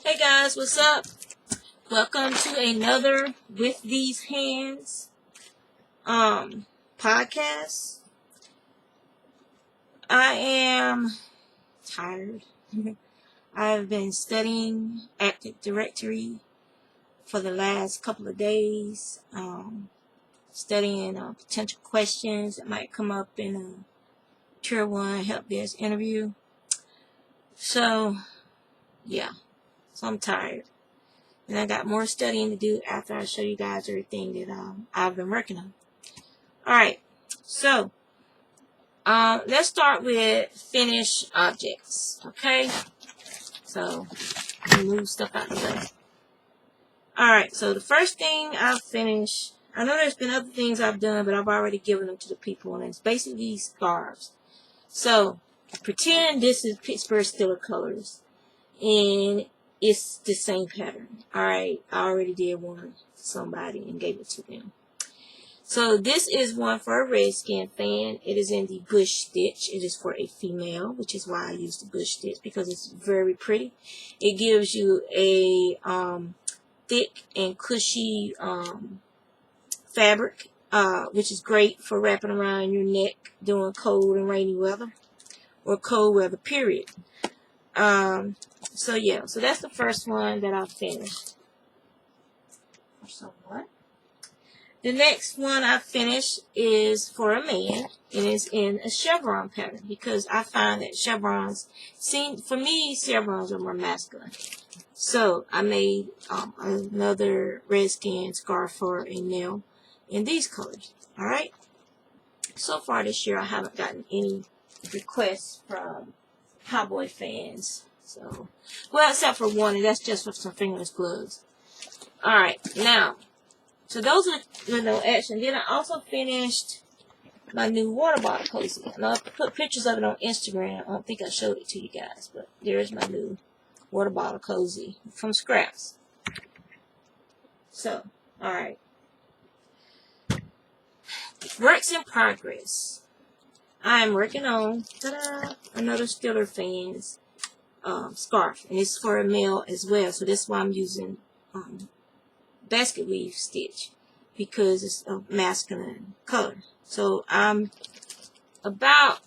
Hey guys, what's up? Welcome to another With These Hands podcast. I am tired. I've been studying Active Directory for the last couple of days, studying potential questions that might come up in a Tier 1 help desk interview. So, yeah. So I'm tired. And I got more studying to do after I show you guys everything that I've been working on. Alright, so let's start with finish objects. Okay? So move stuff out of the way. Alright, so the first thing I've finished, I know there's been other things I've done, but I've already given them to the people, and it's basically these scarves. So pretend this is Pittsburgh Steelers colors, and it's the same pattern. Alright, I already did one for somebody and gave it to them. So this is one for a Redskin fan. It is in the bush stitch. It is for a female, which is why I use the bush stitch, because it's very pretty. It gives you a thick and cushy fabric, which is great for wrapping around your neck during cold and rainy weather, or cold weather period. So yeah, so that's the first one that I finished. For someone. The next one I finished is for a man. It is in a chevron pattern, because I find that chevrons, for me, chevrons are more masculine. So I made another Redskin scarf for a male in these colors. Alright? So far this year I haven't gotten any requests from cowboy fans. So, well, except for one, and that's just for some fingerless gloves. Alright, now, so those are the no action. Then I also finished my new water bottle cozy. And I put pictures of it on Instagram. I don't think I showed it to you guys, but there's my new water bottle cozy from scraps. So, alright. Works in progress. I am working on, another Steelers fans scarf, and it's for a male as well. So that's why I'm using basket weave stitch, because it's a masculine color. So I'm about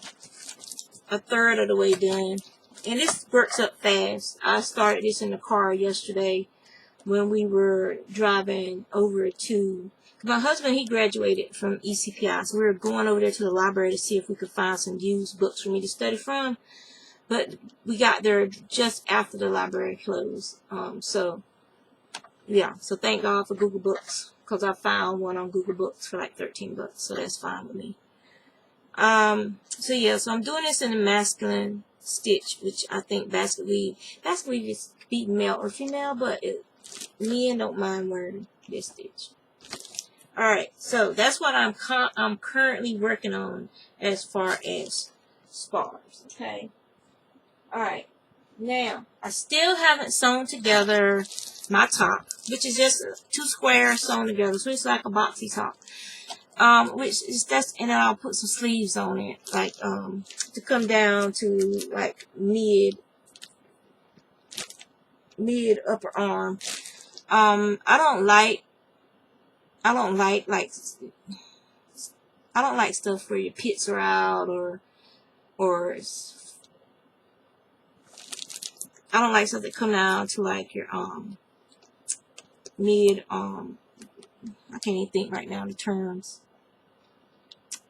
a third of the way done, and this works up fast. I started this in the car yesterday when we were driving over to, my husband, he graduated from ECPI, so we were going over there to the library to see if we could find some used books for me to study from. But we got there just after the library closed. So, yeah. So thank God for Google Books, because I found one on Google Books for like $13. So that's fine with me. So yeah. So I'm doing this in a masculine stitch, which I think basket weave is be male or female, but men don't mind wearing this stitch. Alright. So that's what I'm currently working on as far as scarves. Okay. Alright, now, I still haven't sewn together my top, which is just 2 squares sewn together, so it's like a boxy top. And then I'll put some sleeves on it, like, to come down to, like, mid upper arm. I don't like stuff where your pits are out, or I don't like stuff that come down to like your mid I can't even think right now the terms.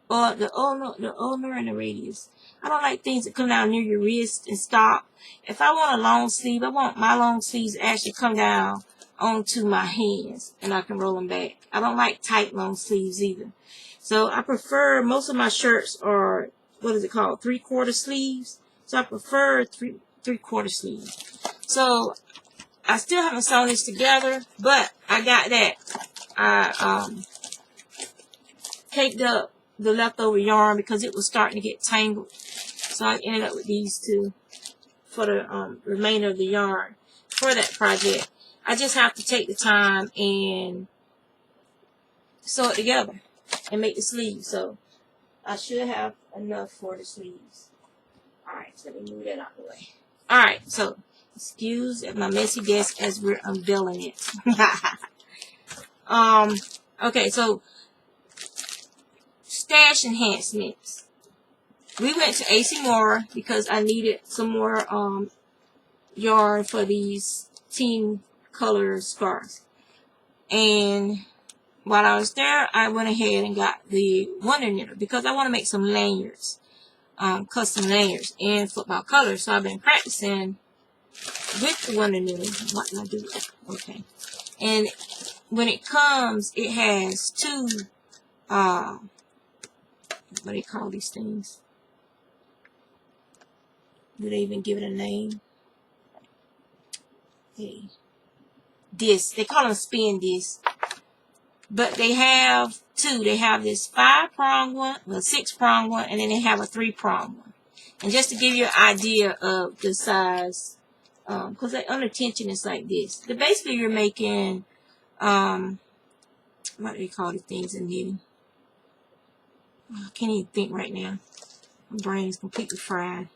Or the ulnar and the radius. I don't like things that come down near your wrist and stop. If I want a long sleeve, I want my long sleeves to actually come down onto my hands and I can roll them back. I don't like tight long sleeves either. So I prefer, most of my shirts are, what is it called, 3/4 sleeves. So I prefer 3/4 sleeves. So I still haven't sewn this together, but I got that. I caked up the leftover yarn because it was starting to get tangled. So I ended up with these two for the remainder of the yarn for that project. I just have to take the time and sew it together and make the sleeves. So I should have enough for the sleeves. Alright, so let me move that out of the way. Alright, so excuse my messy desk as we're unveiling it. Okay, so stash enhancements. We went to AC Moore because I needed some more yarn for these team color scarves. And while I was there, I went ahead and got the Wonder Knitter because I want to make some lanyards, custom lanyards in football colors. So I've been practicing with the Wonder Knitter. What did I do? Okay. And when it comes, it has two, what do they call these things? Do they even give it a name? Hey. Disc. They call them spin discs. But they have two. They have this 5-prong one, a 6-prong one, and then they have a 3-prong one. And just to give you an idea of the size, because under tension it's like this. So basically you're making, what do they call these things in knitting? I can't even think right now. My brain is completely fried.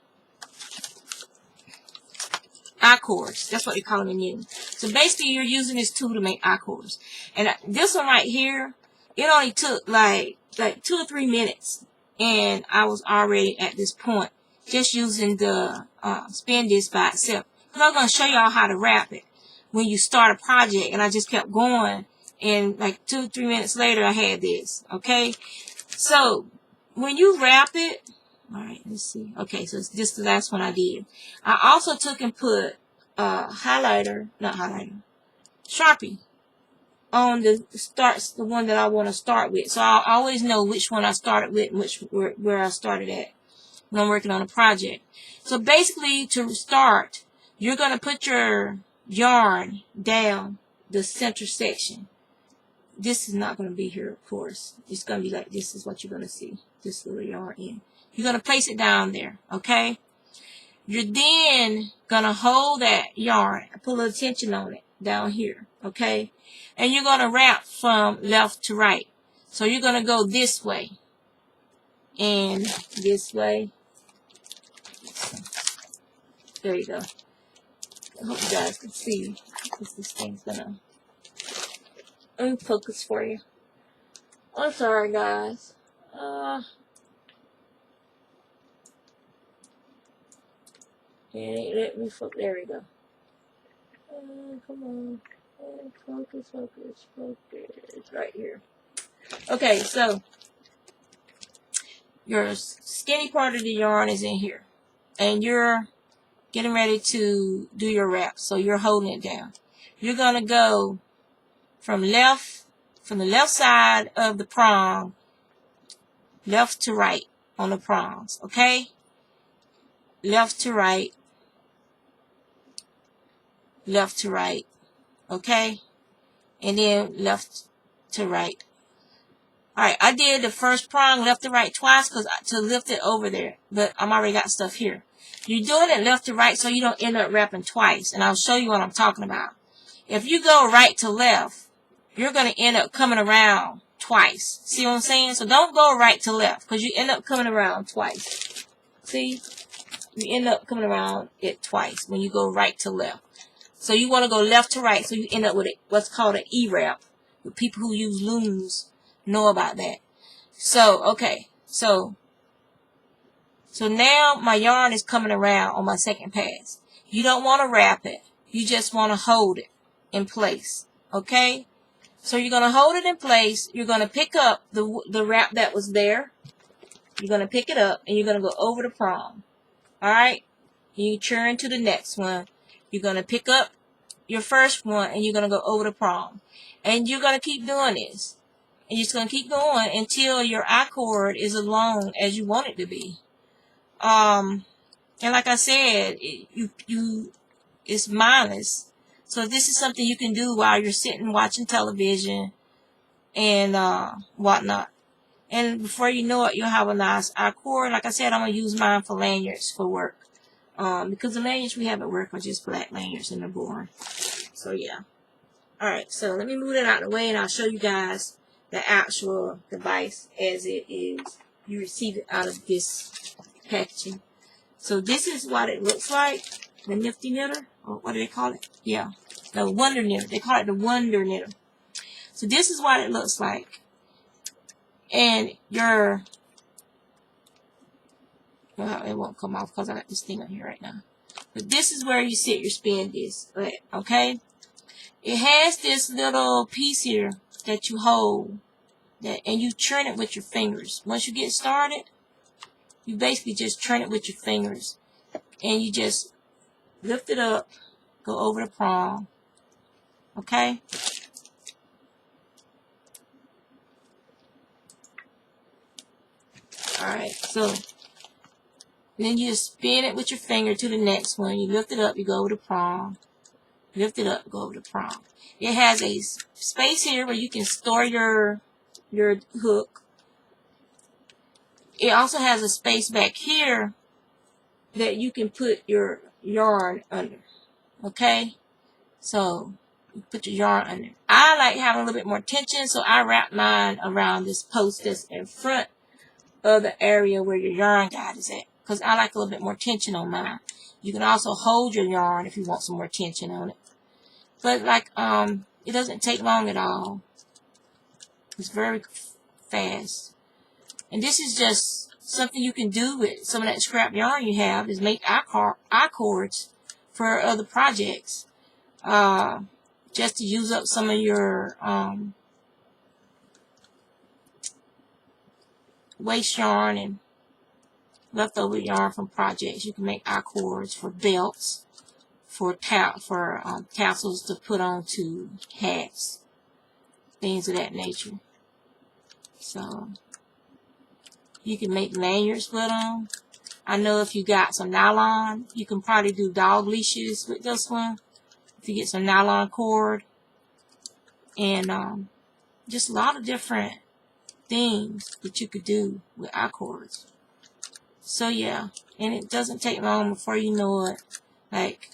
I-cords. That's what they call them in knitting. So basically you're using this tool to make I-cords. And this one right here, it only took like 2 or 3 minutes. And I was already at this point just using the spin disc by itself. Because I'm going to show y'all how to wrap it when you start a project. And I just kept going. And like 2 or 3 minutes later I had this. Okay. So when you wrap it, alright, let's see. Okay, so it's just the last one I did. I also took and put Sharpie on the one that I want to start with. So I always know which one I started with and where I started at when I'm working on a project. So basically, to start, you're going to put your yarn down the center section. This is not going to be here, of course. It's going to be like this is what you're going to see. This little yarn in. You're going to place it down there, okay? You're then going to hold that yarn and put a little tension on it down here, okay? And you're going to wrap from left to right. So you're going to go this way and this way. There you go. I hope you guys can see because this thing's going to... Let me focus for you. I'm sorry, guys. And let me focus. There we go. Come on. Focus. Right here. Okay, so your skinny part of the yarn is in here. And you're getting ready to do your wrap. So you're holding it down. You're going to go from the left side of the prong, left to right on the prongs. Okay? Left to right. Left to right, okay, and then left to right. Alright, I did the first prong left to right twice to lift it over there, but I'm already got stuff here. You're doing it left to right so you don't end up wrapping twice, and I'll show you what I'm talking about. If you go right to left, you're going to end up coming around twice. See what I'm saying? So don't go right to left because you end up coming around twice. See? You end up coming around it twice when you go right to left. So you want to go left to right, so you end up with what's called an E-wrap. The people who use looms know about that. So, okay. So now my yarn is coming around on my second pass. You don't want to wrap it. You just want to hold it in place. Okay? So you're going to hold it in place. You're going to pick up the wrap that was there. You're going to pick it up, and you're going to go over the prong. Alright? You turn to the next one. You're going to pick up your first one and you're going to go over the prong. And you're going to keep doing this. And you're just going to keep going until your I-cord is as long as you want it to be. And like I said, it's mindless. So this is something you can do while you're sitting watching television and whatnot. And before you know it, you'll have a nice I-cord. Like I said, I'm going to use mine for lanyards for work. Because the lanyards we have at work are just black lanyards and they're boring. So yeah. Alright, so let me move that out of the way and I'll show you guys the actual device as it is. You receive it out of this packaging. So this is what it looks like. The Nifty Knitter, or what do they call it? Yeah, the Wonder Knitter. They call it the Wonder Knitter. So this is what it looks like. And your, well, it won't come off because I got this thing on here right now. But this is where you sit your spin disc, okay? It has this little piece here that you hold, and you turn it with your fingers. Once you get started, you basically just turn it with your fingers, and you just lift it up, go over the prong, okay? Alright, so then you just spin it with your finger to the next one. You lift it up, you go over the prong. Lift it up, go over the prong. It has a space here where you can store your hook. It also has a space back here that you can put your yarn under. Okay? So, you put your yarn under. I like having a little bit more tension, so I wrap mine around this post that's in front of the area where your yarn guide is at. Because I like a little bit more tension on mine. You can also hold your yarn if you want some more tension on it. But like, it doesn't take long at all. It's very fast. And this is just something you can do with some of that scrap yarn you have, is make eye cords for other projects. Just to use up some of your waste yarn and leftover yarn from projects. You can make eye cords for belts, for tassels to put onto hats, things of that nature. So you can make lanyards with them. I know if you got some nylon, you can probably do dog leashes with this one. If you get some nylon cord, and just a lot of different things that you could do with eye cords. So yeah, and it doesn't take long before you know it. Like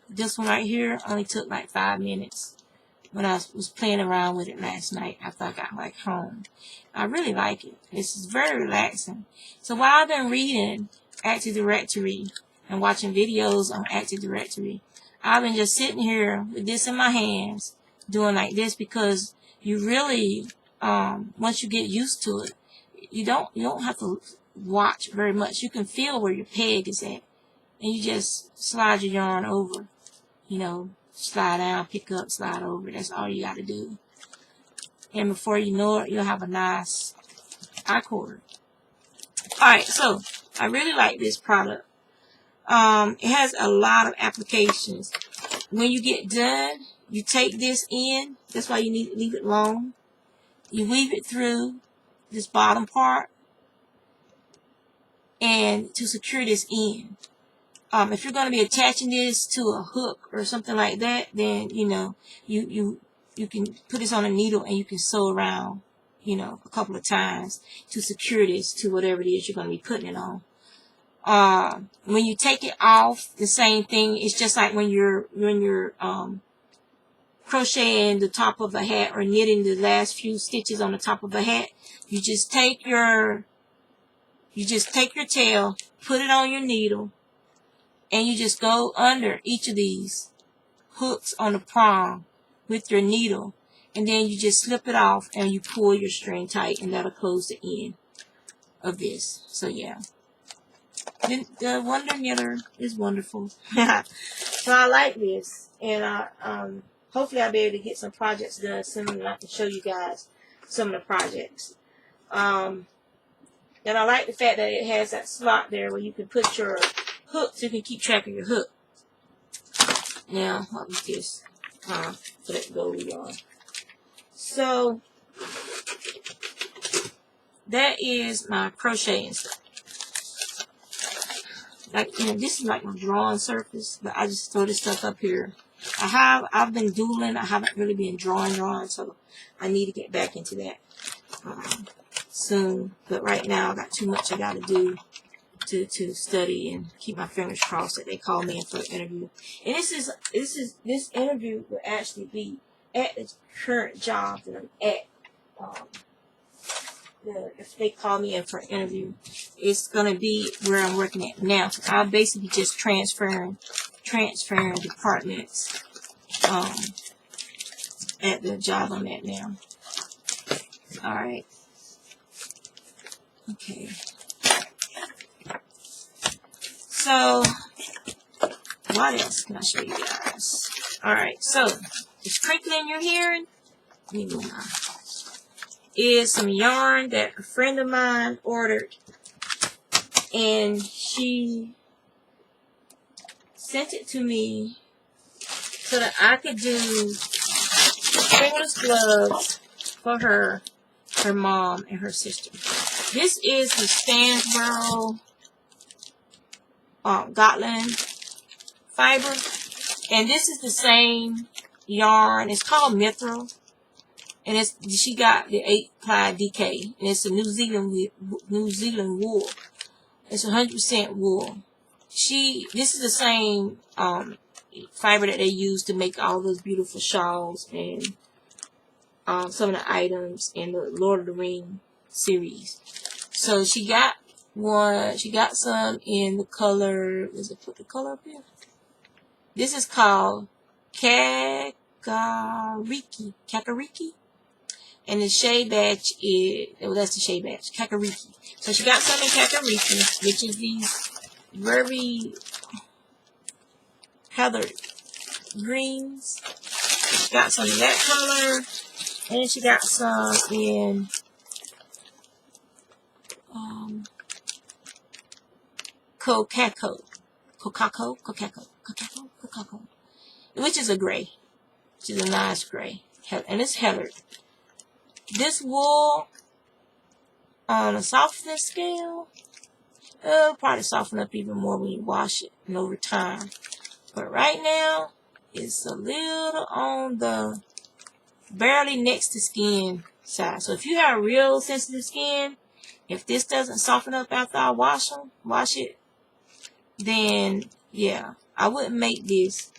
this one right here only took like 5 minutes when I was playing around with it last night after I got back home. I really like it. This is very relaxing. So while I've been reading Active Directory and watching videos on Active Directory, I've been just sitting here with this in my hands doing like this, because you really, once you get used to it, you don't have to watch very much. You can feel where your peg is at, and you just slide your yarn over. You know, slide down, pick up, slide over. That's all you got to do. And before you know it, you'll have a nice eye cord. Alright, so I really like this product. It has a lot of applications. When you get done, you take this in. That's why you need to leave it long. You weave it through this bottom part, and to secure this in. If you're going to be attaching this to a hook or something like that, then, you know, you can put this on a needle and you can sew around, you know, a couple of times to secure this to whatever it is you're going to be putting it on. When you take it off, the same thing. It's just like when you're crocheting the top of a hat or knitting the last few stitches on the top of a hat. You just take your tail, put it on your needle, and you just go under each of these hooks on the prong with your needle, and then you just slip it off and you pull your string tight, and that'll close the end of this. So yeah, the Wonder Knitter is wonderful. So I like this, and hopefully I'll be able to get some projects done soon, and I can show you guys some of the projects. And I like the fact that it has that slot there where you can put your hook, so you can keep track of your hook. Now, what was this? So let go we are. So that is my crocheting stuff. Like, you know, this is like my drawing surface, but I just throw this stuff up here. I've been doodling. I haven't really been drawing, so I need to get back into that soon. But right now, I got too much I got to do to study and keep my fingers crossed that they call me in for an interview. And this interview will actually be at the current job that I'm at. If they call me in for an interview, it's gonna be where I'm working at now. So I'm basically just transferring transferring departments at the job I'm at now. Alright. Okay. So, what else can I show you guys? Alright, so, this crinkling you're hearing, let me move on, is some yarn that a friend of mine ordered. And she sent it to me so that I could do fingerless gloves for her mom, and her sister. This is the Stansboro Gotland fiber, and this is the same yarn. It's called Mithril, and she got the 8-ply DK, and it's a New Zealand wool. It's 100% wool. This is the same fiber that they use to make all those beautiful shawls and some of the items in the Lord of the Rings series. So she got one. She got some in the color. Does it put the color up here? This is called Kakariki. And the shade batch is, well, that's the shade batch, Kakariki. So she got some in Kakariki, which is these very heathered greens. She got some in that color. And she got some in Cocaco, which is a gray, which is a nice gray, and it's heathered. This wool, on a softness scale, it'll probably soften up even more when you wash it and over time. But right now, it's a little on the barely next to skin side. So if you have real sensitive skin, if this doesn't soften up after I wash it, then yeah, I wouldn't make this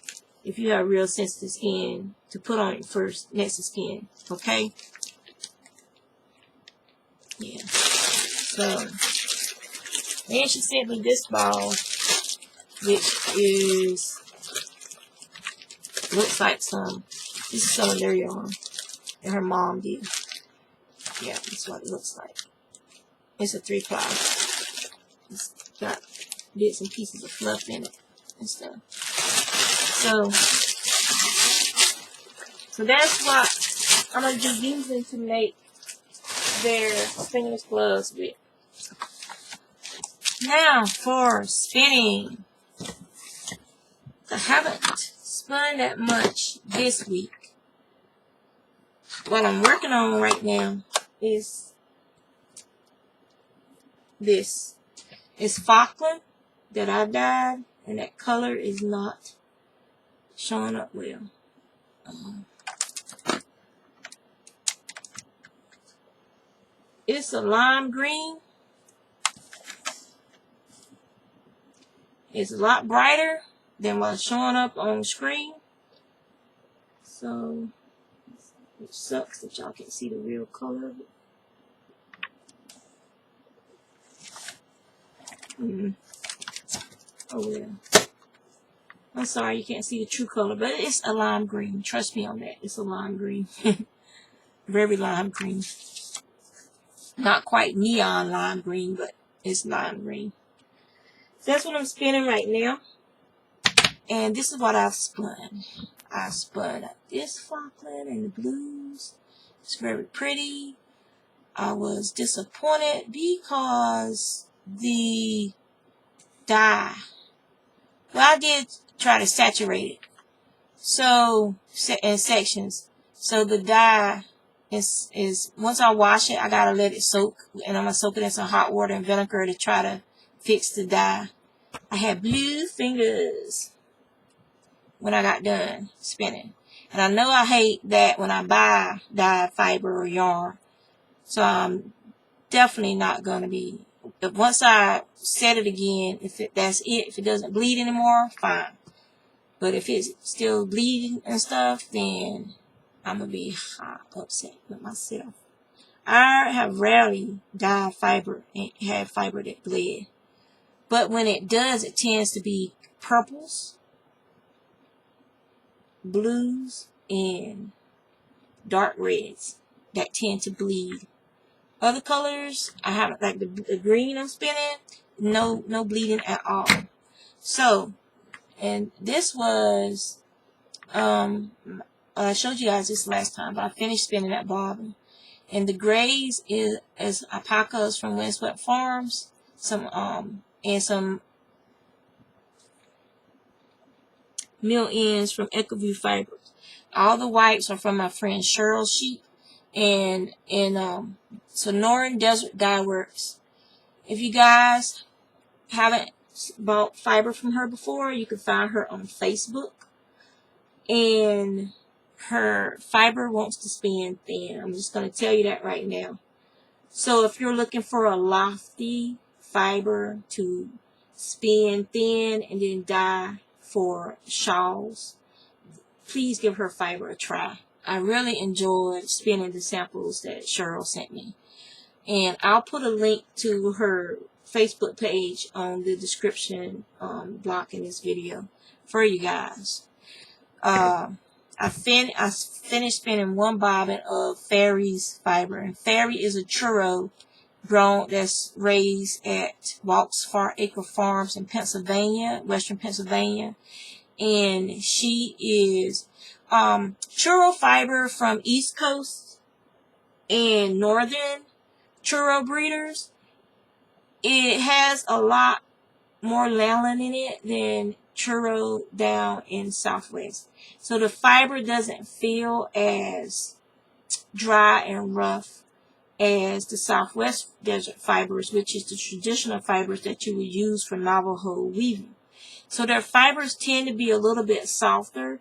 if you have real sensitive skin to put on it first next to skin. Okay? Yeah. So, then she sent me this ball, which looks like this is some of their yarn that her mom did. Yeah, that's what it looks like. It's a 3-ply. It's got bits and pieces of fluff in it and stuff. So that's what I'm going to be using to make their fingerless gloves with. Now for spinning. I haven't spun that much this week. What I'm working on right now is this. It's Falkland that I dyed, and that color is not showing up well. It's a lime green. It's a lot brighter than what's showing up on the screen. So, it sucks that y'all can't see the real color of it. Oh well. I'm sorry you can't see the true color, but it's a lime green. Trust me on that. It's a lime green. Very lime green. Not quite neon lime green, but it's lime green. So that's what I'm spinning right now. And this is what I've spun. I spun this Falkland and the blues. It's very pretty. I was disappointed because the dye, well, I did try to saturate it, so in sections. So the dye is once I wash it, I gotta let it soak, and I'm gonna soak it in some hot water and vinegar to try to fix the dye. I had blue fingers when I got done spinning, and I know I hate that when I buy dye fiber or yarn. So I'm definitely not gonna be. Once I set it again, if it doesn't bleed anymore, fine. But if it's still bleeding and stuff, then I'm going to be upset with myself. I have rarely dyed fiber and had fiber that bled. But when it does, it tends to be purples blues and dark reds that tend to bleed. Other colors, I haven't, like the green I'm spinning, no bleeding at all. So, and this was, I showed you guys this last time, but I finished spinning that bobbin. And the grays is alpacas from Windswept Farms, and some mill ends from Ecoview Fibers. All the whites are from my friend Cheryl's sheep, and Sonoran Desert Dye Works. If you guys haven't bought fiber from her before, you can find her on Facebook, and her fiber wants to spin thin. I'm just going to tell you that right now. So if you're looking for a lofty fiber to spin thin and then dye for shawls, please give her fiber a try. I really enjoyed spinning the samples that Cheryl sent me. And I'll put a link to her Facebook page on the description block in this video for you guys. I finished spinning one bobbin of Fairy's fiber. And Fairy is a churro grown that's raised at Walks Far Acre Farms in Pennsylvania, Western Pennsylvania. And she is churro fiber from East Coast and Northern churro breeders. It has a lot more lanolin in it than churro down in Southwest. So the fiber doesn't feel as dry and rough as the Southwest desert fibers, which is the traditional fibers that you would use for Navajo weaving. So their fibers tend to be a little bit softer.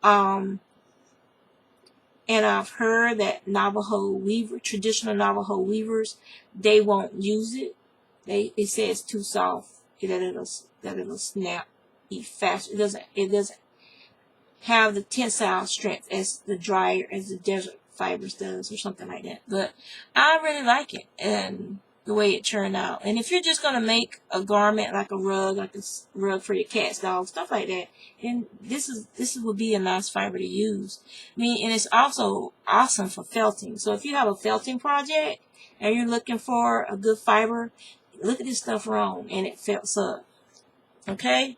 And I've heard that traditional Navajo weavers, they won't use it. They say it's too soft, that it'll snap fast. It doesn't have the tensile strength as the desert fibers does, or something like that. But I really like it and the way it turned out. And if you're just gonna make a garment like a rug, for your cats, dogs, stuff like that, then this would be a nice fiber to use. I mean, and it's also awesome for felting. So if you have a felting project and you're looking for a good fiber, look at this stuff wrong, and it felts up. Okay.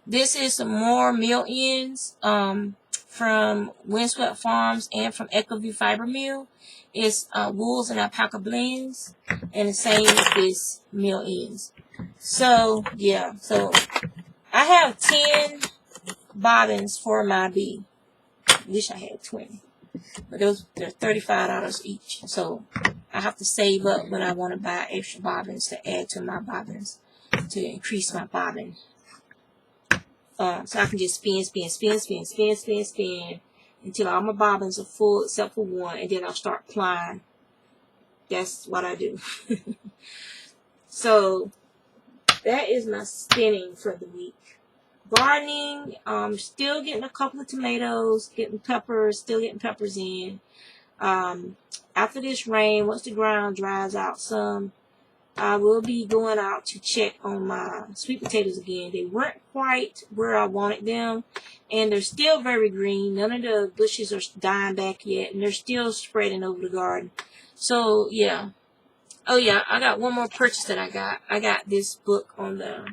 This is some more mill ends from Windswept Farms and from Ecoview Fiber Mill. It's wools and alpaca blends, and the same with this mill ends. So yeah, so I have 10 bobbins for my bee. Wish I had 20, but they're $35 each. So I have to save up when I want to buy extra bobbins to add to my bobbins to increase my bobbin. So I can just spin until all my bobbins are full except for one, and then I'll start plying. That's what I do. So that is my spinning for the week. Gardening, still getting a couple of tomatoes, getting peppers, still getting peppers in. After this rain, once the ground dries out some, I will be going out to check on my sweet potatoes again. They weren't quite where I wanted them, and they're still very green. None of the bushes are dying back yet, and they're still spreading over the garden. So, yeah. Oh, yeah, I got one more purchase that I got. I got this book on the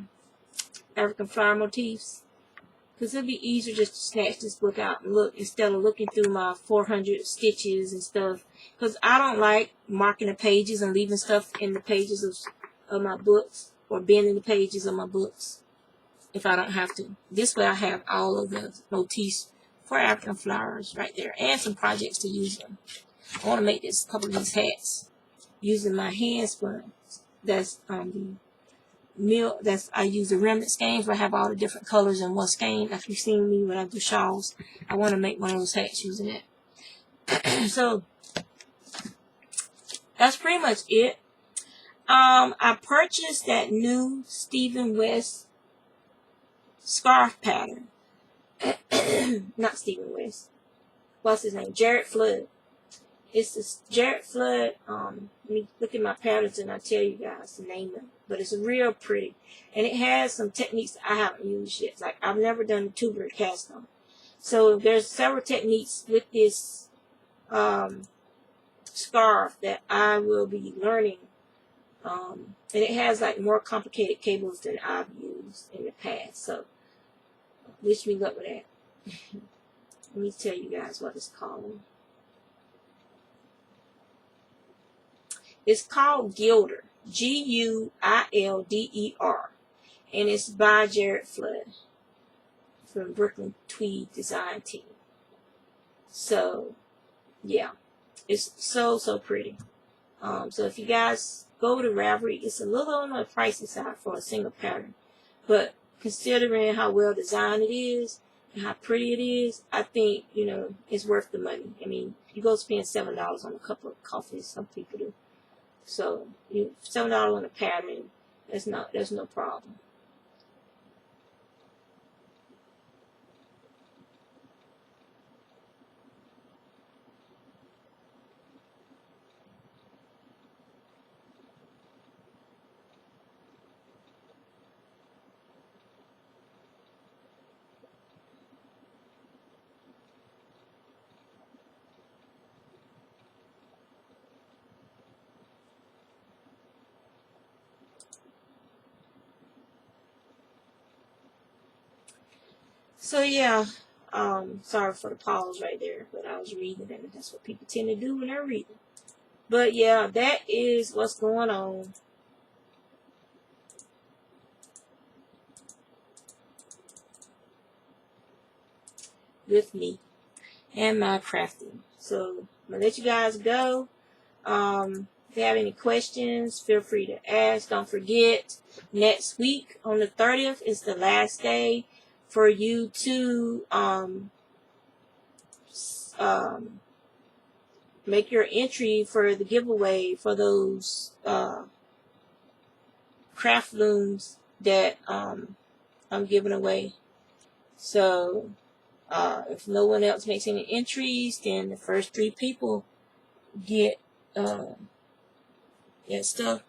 African flower motifs, because it'd be easier just to snatch this book out and look instead of looking through my 400 stitches and stuff. Because I don't like marking the pages and leaving stuff in the pages of my books, or bending the pages of my books if I don't have to. This way I have all of the motifs for African flowers right there, and some projects to use them. I want to make this couple of these hats using my hand spun. That's I use the remnant skeins where I have all the different colors in one skein. Like you've seen me when I do shawls, I want to make one of those hats using it. So that's pretty much it. I purchased that new Stephen West scarf pattern. Not Stephen West. What's his name? Jared Flood. It's this Jared Flood. Let me look at my patterns and I'll tell you guys the name of it. but it's real pretty. And it has some techniques I haven't used yet. Like, I've never done a tubular cast on. So there's several techniques with this scarf that I will be learning. And it has like more complicated cables than I've used in the past. So wish me luck with that. Let me tell you guys what it's called. It's called Gilder. G-U-I-L-D-E-R. And it's by Jared Flood from Brooklyn Tweed Design Team. So, yeah. It's so pretty. So if you guys go to Ravelry, it's a little on the pricey side for a single pattern. But considering how well designed it is and how pretty it is, I think, you know, it's worth the money. I mean, you go spend $7 on a cup of coffee, some people do. So, $7 on a pattern, there's no problem. So yeah, sorry for the pause right there, but I was reading, and that's what people tend to do when they're reading. But yeah, that is what's going on. With me and my crafting. So I'm gonna let you guys go. If you have any questions, feel free to ask. Don't forget, next week on the 30th is the last day for you to make your entry for the giveaway for those craft looms that I'm giving away. So if no one else makes any entries, then the first 3 people get stuff.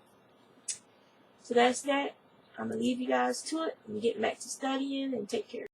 So that's that. I'm going to leave you guys to it and get back to studying, and take care.